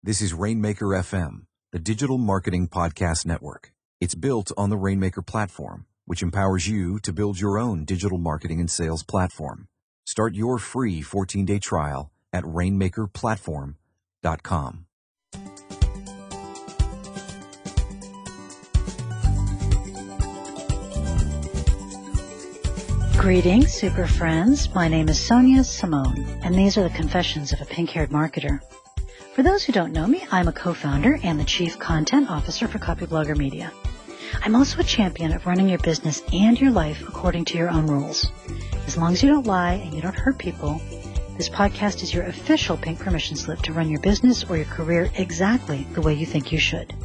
This is Rainmaker FM, the digital marketing podcast network. It's built on the Rainmaker platform, which empowers you to build your own digital marketing and sales platform. Start your free 14-day trial at rainmakerplatform.com. Greetings, super friends. My name is Sonia Simone, and these are the confessions of a pink-haired marketer. For those who don't know me, I'm a co-founder and the Chief Content Officer for Copyblogger Media. I'm also a champion of running your business and your life according to your own rules. As long as you don't lie and you don't hurt people, this podcast is your official pink permission slip to run your business or your career exactly the way you think you should.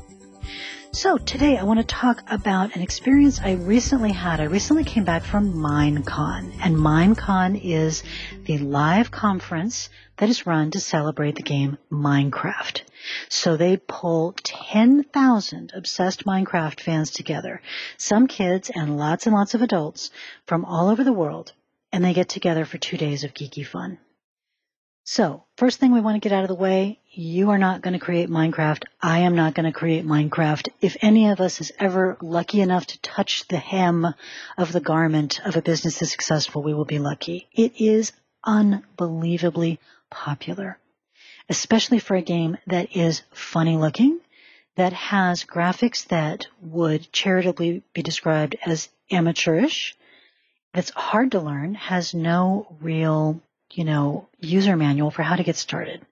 So today I want to talk about an experience I recently had. I recently came back from Minecon, and Minecon is the live conference that is run to celebrate the game Minecraft. So they pull 10,000 obsessed Minecraft fans together, some kids and lots of adults from all over the world, and they get together for 2 days of geeky fun. So, first thing we want to get out of the way, you are not going to create Minecraft. I am not going to create Minecraft. If any of us is ever lucky enough to touch the hem of the garment of a business that's successful, we will be lucky. It is unbelievably popular, especially for a game that is funny looking, that has graphics that would charitably be described as amateurish, that's hard to learn, has no real user manual for how to get started.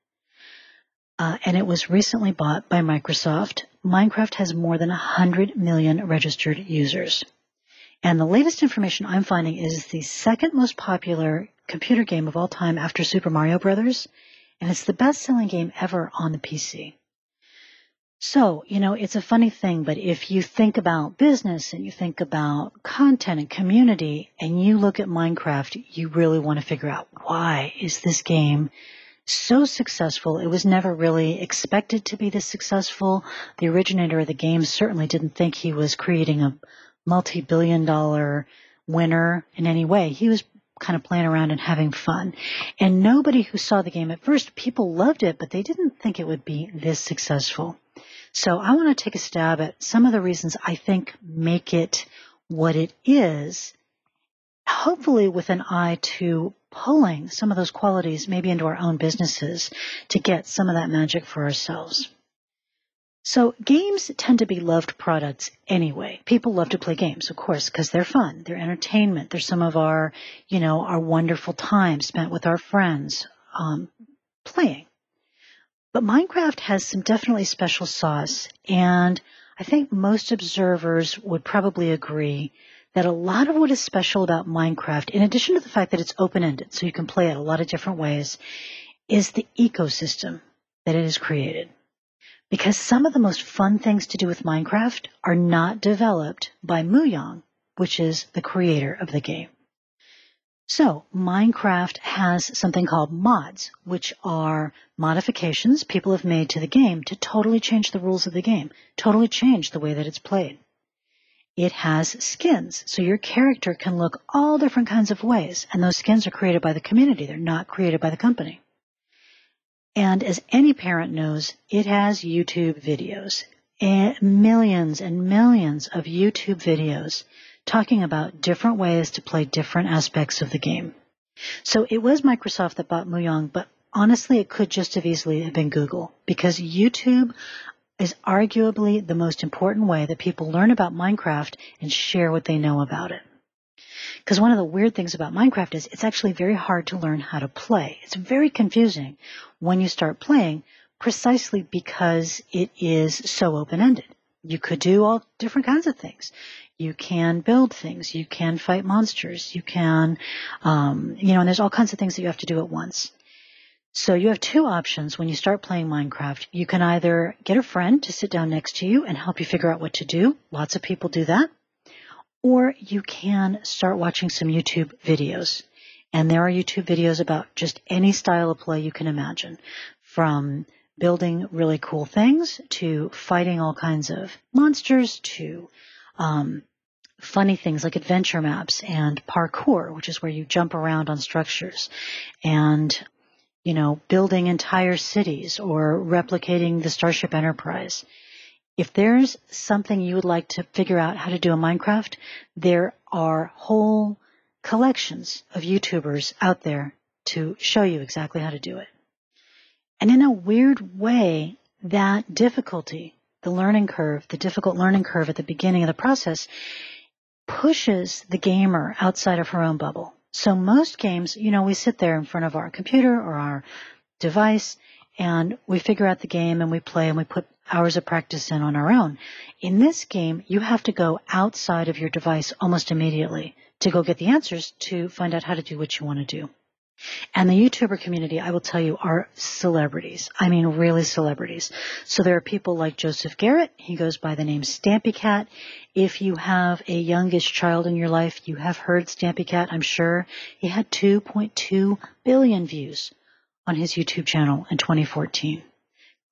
And it was recently bought by Microsoft. Minecraft has more than 100 million registered users. And the latest information I'm finding is the second most popular computer game of all time after Super Mario Brothers. And it's the best-selling game ever on the PC. So, it's a funny thing, but if you think about business and you think about content and community and you look at Minecraft, you really want to figure out, why is this game so successful? It was never really expected to be this successful. The originator of the game certainly didn't think he was creating a multi-billion-dollar winner in any way. He was kind of playing around and having fun. And nobody who saw the game at first, people loved it, but they didn't think it would be this successful. So I want to take a stab at some of the reasons I think make it what it is, hopefully with an eye to pulling some of those qualities maybe into our own businesses to get some of that magic for ourselves. So games tend to be loved products anyway. People love to play games, of course, because they're fun. They're entertainment. They're some of our, our wonderful time spent with our friends playing. But Minecraft has some definitely special sauce, and I think most observers would probably agree that a lot of what is special about Minecraft, in addition to the fact that it's open-ended, so you can play it a lot of different ways, is the ecosystem that it has created. Because some of the most fun things to do with Minecraft are not developed by Mojang, which is the creator of the game. So Minecraft has something called mods, which are modifications people have made to the game to totally change the rules of the game, totally change the way that it's played. It has skins, so your character can look all different kinds of ways, and those skins are created by the community. They're not created by the company. And as any parent knows, it has YouTube videos, and millions of YouTube videos talking about different ways to play different aspects of the game. So it was Microsoft that bought Mojang, but honestly, it could just have easily have been Google, because YouTube is arguably the most important way that people learn about Minecraft and share what they know about it. Because one of the weird things about Minecraft is it's actually very hard to learn how to play. It's very confusing when you start playing, precisely because it is so open-ended. You could do all different kinds of things. You can build things. You can fight monsters. You can, and there's all kinds of things that you have to do at once. So you have two options when you start playing Minecraft. You can either get a friend to sit down next to you and help you figure out what to do. Lots of people do that. Or you can start watching some YouTube videos. And there are YouTube videos about just any style of play you can imagine, from building really cool things to fighting all kinds of monsters to funny things like adventure maps and parkour, which is where you jump around on structures, and building entire cities or replicating the Starship Enterprise. If there's something you would like to figure out how to do in Minecraft, there are whole collections of YouTubers out there to show you exactly how to do it. And in a weird way, that difficulty, the difficult learning curve at the beginning of the process, pushes the gamer outside of her own bubble. So most games, we sit there in front of our computer or our device and we figure out the game and we play and we put hours of practice in on our own. In this game, you have to go outside of your device almost immediately to go get the answers to find out how to do what you want to do. And the YouTuber community, I will tell you, are celebrities. I mean, really celebrities. So there are people like Joseph Garrett. He goes by the name Stampy Cat. If you have a youngish child in your life, you have heard Stampy Cat, I'm sure. He had 2.2 billion views on his YouTube channel in 2014.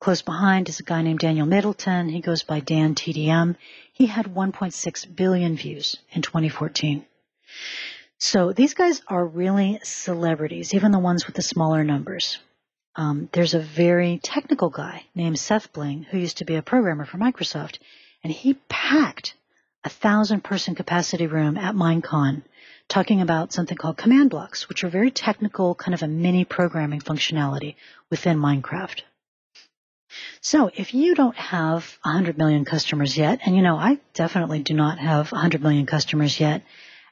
Close behind is a guy named Daniel Middleton. He goes by Dan TDM. He had 1.6 billion views in 2014. So these guys are really celebrities, even the ones with the smaller numbers. There's a very technical guy named Seth Bling who used to be a programmer for Microsoft, and he packed a 1,000-person capacity room at Minecon talking about something called command blocks, which are very technical, kind of a mini programming functionality within Minecraft. So if you don't have 100 million customers yet, and I definitely do not have 100 million customers yet,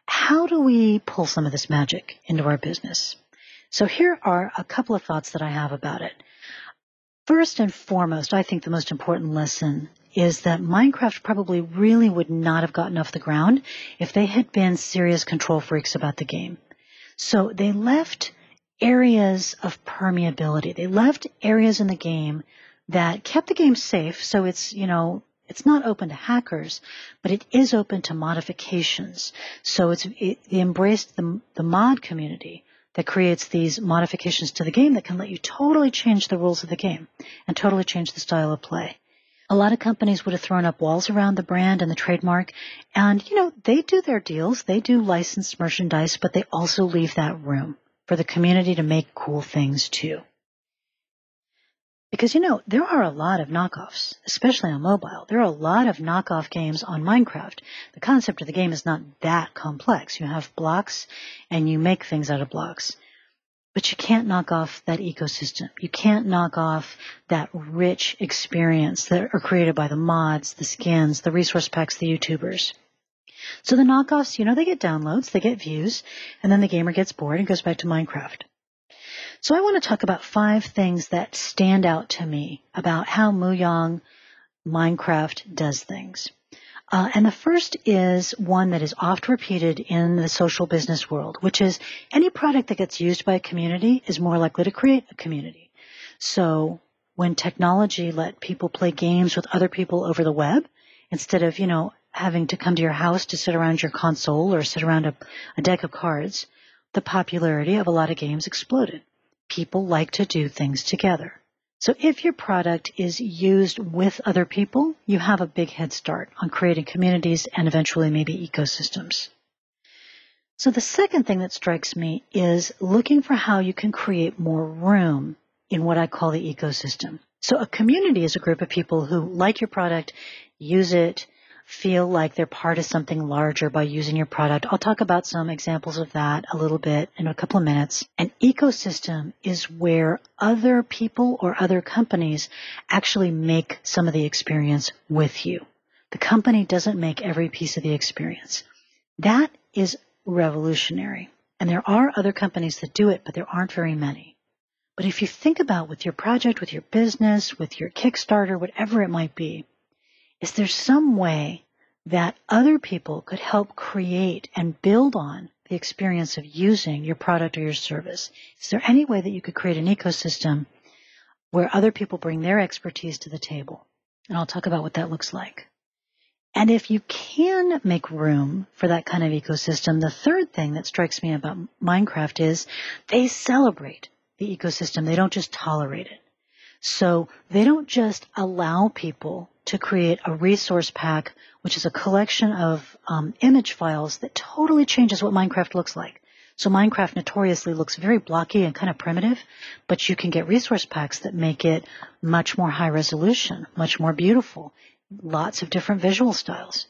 how do we pull some of this magic into our business? So here are a couple of thoughts that I have about it. First and foremost, I think the most important lesson is that Minecraft probably really would not have gotten off the ground if they had been serious control freaks about the game. So they left areas of permeability. They left areas in the game that kept the game safe. So it's not open to hackers, but it is open to modifications. So it embraced the mod community that creates these modifications to the game that can let you totally change the rules of the game and totally change the style of play. A lot of companies would have thrown up walls around the brand and the trademark, and, they do their deals. They do licensed merchandise, but they also leave that room for the community to make cool things too. Because, there are a lot of knockoffs, especially on mobile. There are a lot of knockoff games on Minecraft. The concept of the game is not that complex. You have blocks and you make things out of blocks. But you can't knock off that ecosystem. You can't knock off that rich experience that are created by the mods, the skins, the resource packs, the YouTubers. So the knockoffs, they get downloads, they get views, and then the gamer gets bored and goes back to Minecraft. So I want to talk about 5 things that stand out to me about how Muyang Minecraft does things. And the first is one that is oft repeated in the social business world, which is any product that gets used by a community is more likely to create a community. So when technology let people play games with other people over the web, instead of, having to come to your house to sit around your console or sit around a deck of cards, the popularity of a lot of games exploded. People like to do things together. So if your product is used with other people, you have a big head start on creating communities and eventually maybe ecosystems. So the second thing that strikes me is looking for how you can create more room in what I call the ecosystem. So a community is a group of people who like your product, use it, feel like they're part of something larger by using your product. I'll talk about some examples of that a little bit in a couple of minutes. An ecosystem is where other people or other companies actually make some of the experience with you. The company doesn't make every piece of the experience. That is revolutionary. And there are other companies that do it, but there aren't very many. But if you think about with your project, with your business, with your Kickstarter, whatever it might be, is there some way that other people could help create and build on the experience of using your product or your service? Is there any way that you could create an ecosystem where other people bring their expertise to the table? And I'll talk about what that looks like. And if you can make room for that kind of ecosystem, the third thing that strikes me about Minecraft is they celebrate the ecosystem. They don't just tolerate it. So they don't just allow people to create a resource pack, which is a collection of image files that totally changes what Minecraft looks like. So Minecraft notoriously looks very blocky and kind of primitive, but you can get resource packs that make it much more high resolution, much more beautiful, lots of different visual styles.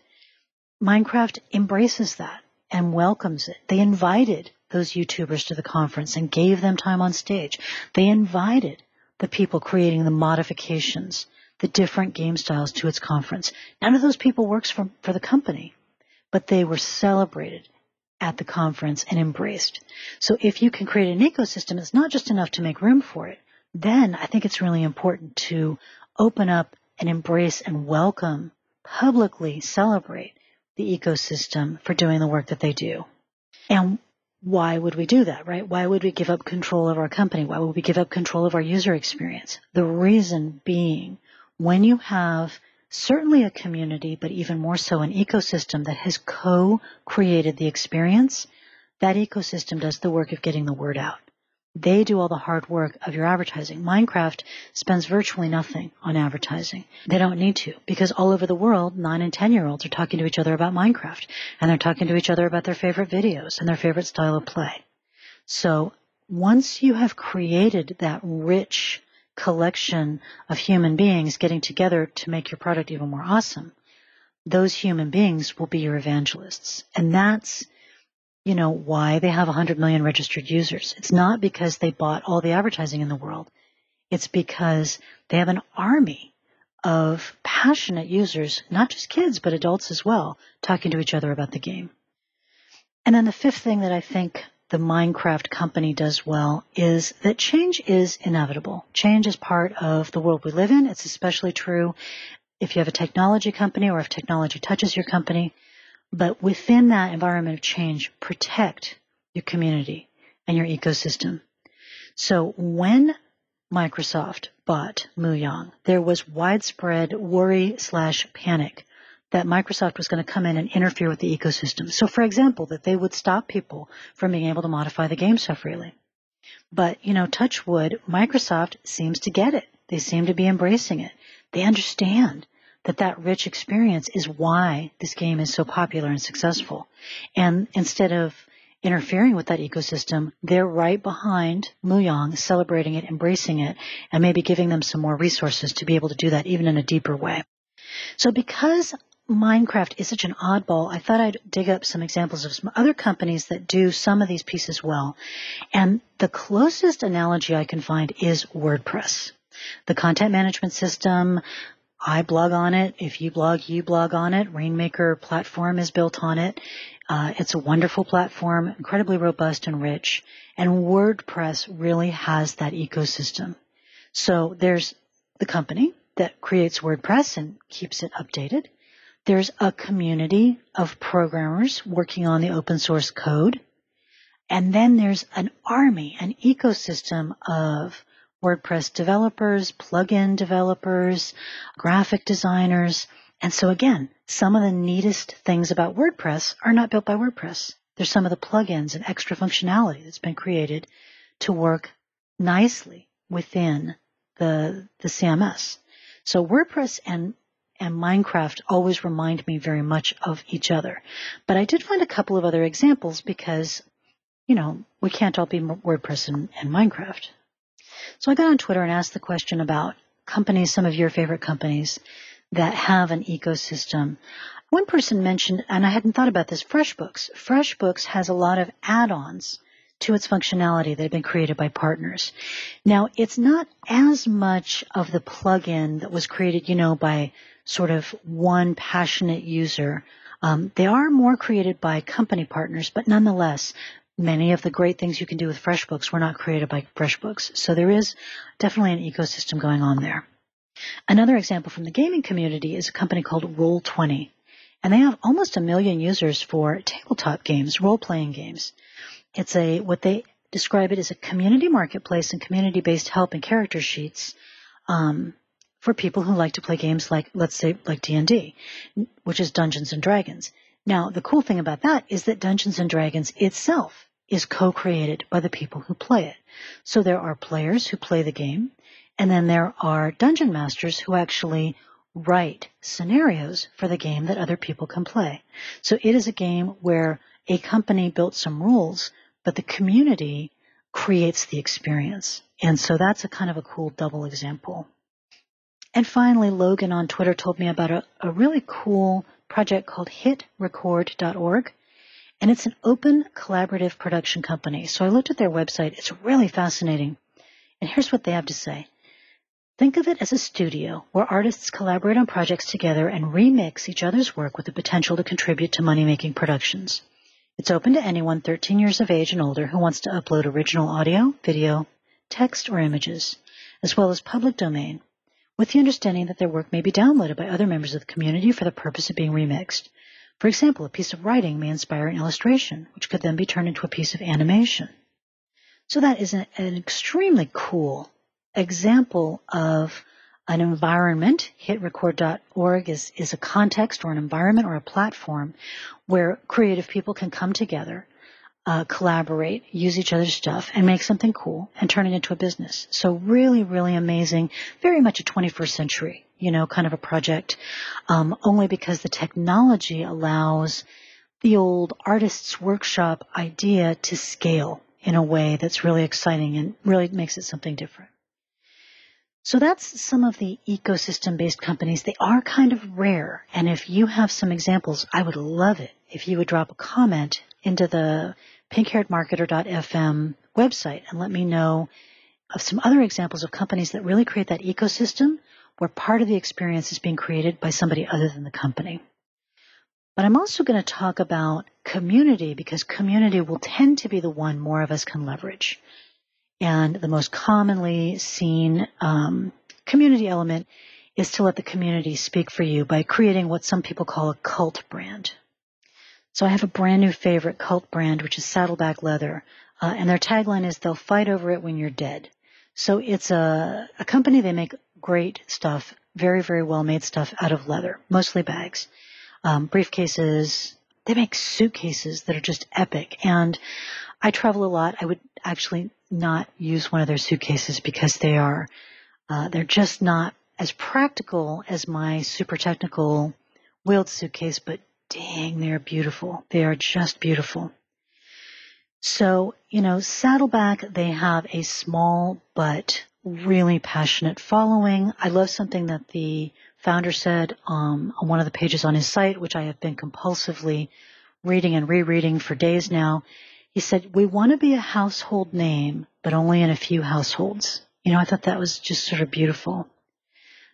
Minecraft embraces that and welcomes it. They invited those YouTubers to the conference and gave them time on stage. They invited the people creating the modifications, the different game styles to its conference. None of those people works for the company, but they were celebrated at the conference and embraced. So if you can create an ecosystem, it's not just enough to make room for it. Then I think it's really important to open up and embrace and welcome, publicly celebrate the ecosystem for doing the work that they do. And why would we do that, right? Why would we give up control of our company? Why would we give up control of our user experience? The reason being, when you have certainly a community, but even more so an ecosystem that has co-created the experience, that ecosystem does the work of getting the word out. They do all the hard work of your advertising. Minecraft spends virtually nothing on advertising. They don't need to, because all over the world, 9 and 10-year-olds are talking to each other about Minecraft, and they're talking to each other about their favorite videos and their favorite style of play. So once you have created that rich collection of human beings getting together to make your product even more awesome, those human beings will be your evangelists. And that's why they have 100 million registered users. It's not because they bought all the advertising in the world. It's because they have an army of passionate users, not just kids, but adults as well, talking to each other about the game. And then the fifth thing that I think the Minecraft company does well is that change is inevitable. Change is part of the world we live in. It's especially true if you have a technology company or if technology touches your company. But within that environment of change, protect your community and your ecosystem. So when Microsoft bought Muyang, there was widespread worry/panic that Microsoft was going to come in and interfere with the ecosystem. So, for example, that they would stop people from being able to modify the game so freely. But, touch wood, Microsoft seems to get it. They seem to be embracing it. They understand that rich experience is why this game is so popular and successful. And instead of interfering with that ecosystem, they're right behind Muyang, celebrating it, embracing it, and maybe giving them some more resources to be able to do that even in a deeper way. So because Minecraft is such an oddball, I thought I'd dig up some examples of some other companies that do some of these pieces well. And the closest analogy I can find is WordPress. The content management system, I blog on it. If you blog, you blog on it. Rainmaker platform is built on it. It's a wonderful platform, incredibly robust and rich. And WordPress really has that ecosystem. So there's the company that creates WordPress and keeps it updated. There's a community of programmers working on the open source code. And then there's an army, an ecosystem of WordPress developers, plugin developers, graphic designers. And so again, some of the neatest things about WordPress are not built by WordPress. There's some of the plugins and extra functionality that's been created to work nicely within the CMS. So WordPress and Minecraft always remind me very much of each other. But I did find a couple of other examples because, we can't all be WordPress and Minecraft. So I got on Twitter and asked the question about companies, some of your favorite companies that have an ecosystem. One person mentioned, and I hadn't thought about this, FreshBooks. FreshBooks has a lot of add-ons to its functionality that have been created by partners. Now, it's not as much of the plugin that was created, by sort of one passionate user. They are more created by company partners, but nonetheless, many of the great things you can do with FreshBooks were not created by FreshBooks. So there is definitely an ecosystem going on there. Another example from the gaming community is a company called Roll20. And they have almost 1 million users for tabletop games, role-playing games. It's what they describe it as a community marketplace and community-based help and character sheets for people who like to play games like, let's say, like D&D, which is Dungeons and Dragons. Now, the cool thing about that is that Dungeons and Dragons itself is co-created by the people who play it. So there are players who play the game, and then there are dungeon masters who actually write scenarios for the game that other people can play. So it is a game where a company built some rules, but the community creates the experience. And so that's a kind of a cool double example. And finally, Logan on Twitter told me about a really cool project called hitrecord.org. And it's an open collaborative production company. So I looked at their website. It's really fascinating. And here's what they have to say. Think of it as a studio where artists collaborate on projects together and remix each other's work with the potential to contribute to money-making productions. It's open to anyone 13 years of age and older who wants to upload original audio, video, text, or images, as well as public domain, with the understanding that their work may be downloaded by other members of the community for the purpose of being remixed. For example, a piece of writing may inspire an illustration, which could then be turned into a piece of animation. So that is an extremely cool example of an environment. Hitrecord.org is a context or an environment or a platform where creative people can come together, collaborate, use each other's stuff, and make something cool and turn it into a business. So really, really amazing, very much a 21st century, kind of a project, only because the technology allows the old artist's workshop idea to scale in a way that's really exciting and really makes it something different. So that's some of the ecosystem-based companies. They are kind of rare, and if you have some examples, I would love it if you would drop a comment into the pinkhairedmarketer.fm website and let me know of some other examples of companies that really create that ecosystem where part of the experience is being created by somebody other than the company. But I'm also going to talk about community, because community will tend to be the one more of us can leverage. And the most commonly seen community element is to let the community speak for you by creating what some people call a cult brand. So I have a brand new favorite cult brand, which is Saddleback Leather, and their tagline is, "They'll fight over it when you're dead." So it's a company. They make great stuff, very, very well-made stuff out of leather, mostly bags, briefcases. They make suitcases that are just epic. And I travel a lot. I would actually not use one of their suitcases because they're just not as practical as my super technical wheeled suitcase, but dang, they're beautiful. They are just beautiful. So, Saddleback, they have a small but really passionate following. I love something that the founder said on one of the pages on his site, which I have been compulsively reading and rereading for days now. He said, "We want to be a household name, but only in a few households." I thought that was just sort of beautiful.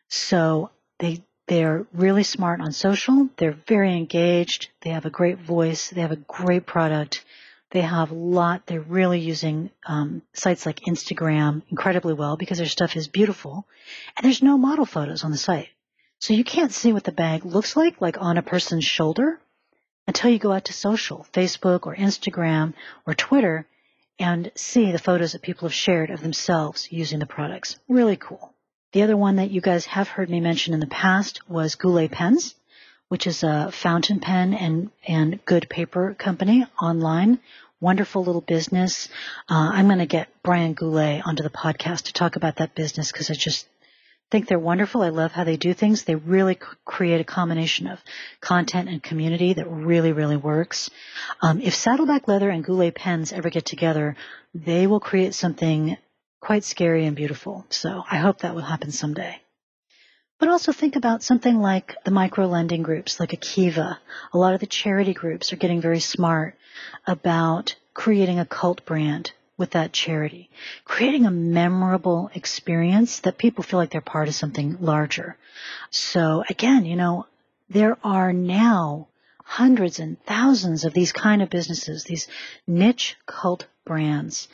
So they're really smart on social. They're very engaged. They have a great voice. They have a great product. They have they're really using sites like Instagram incredibly well because their stuff is beautiful. And there's no model photos on the site. So you can't see what the bag looks like on a person's shoulder, until you go out to social, Facebook or Instagram or Twitter, and see the photos that people have shared of themselves using the products. Really cool. The other one that you guys have heard me mention in the past was Goulet Pens, which is a fountain pen and good paper company online. Wonderful little business. I'm going to get Brian Goulet onto the podcast to talk about that business because I just think they're wonderful. I love how they do things. They really create a combination of content and community that really, really works. If Saddleback Leather and Goulet Pens ever get together, they will create something quite scary and beautiful. So I hope that will happen someday. But also think about something like the micro-lending groups, like Akiva. A lot of the charity groups are getting very smart about creating a cult brand with that charity, creating a memorable experience that people feel like they're part of something larger. So again, there are now hundreds and thousands of these kind of businesses, these niche cult brands.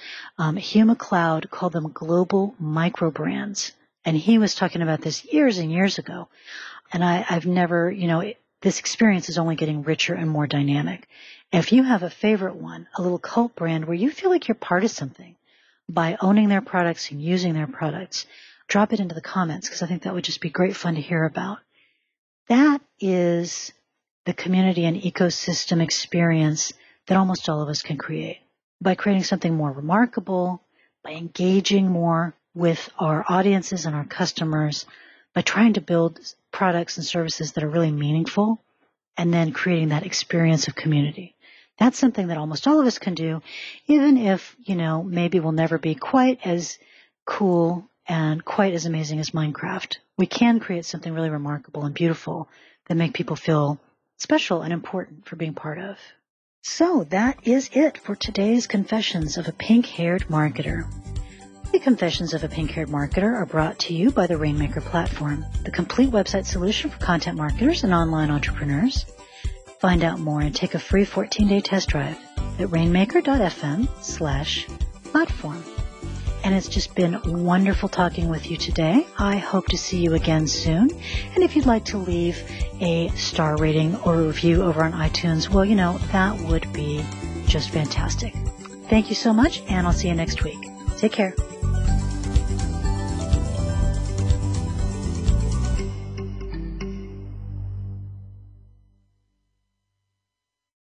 Hugh MacLeod called them global micro brands. And he was talking about this years and years ago. And I've never, this experience is only getting richer and more dynamic. If you have a favorite one, a little cult brand where you feel like you're part of something by owning their products and using their products, drop it into the comments because I think that would just be great fun to hear about. That is the community and ecosystem experience that almost all of us can create by creating something more remarkable, by engaging more with our audiences and our customers, by trying to build products and services that are really meaningful, and then creating that experience of community. That's something that almost all of us can do, even if, maybe we'll never be quite as cool and quite as amazing as Minecraft. We can create something really remarkable and beautiful that make people feel special and important for being part of. So that is it for today's Confessions of a Pink-Haired Marketer. The Confessions of a Pink-Haired Marketer are brought to you by the Rainmaker platform, the complete website solution for content marketers and online entrepreneurs. Find out more and take a free 14-day test drive at rainmaker.fm/platform. And it's just been wonderful talking with you today. I hope to see you again soon. And if you'd like to leave a star rating or a review over on iTunes, well, that would be just fantastic. Thank you so much, and I'll see you next week. Take care.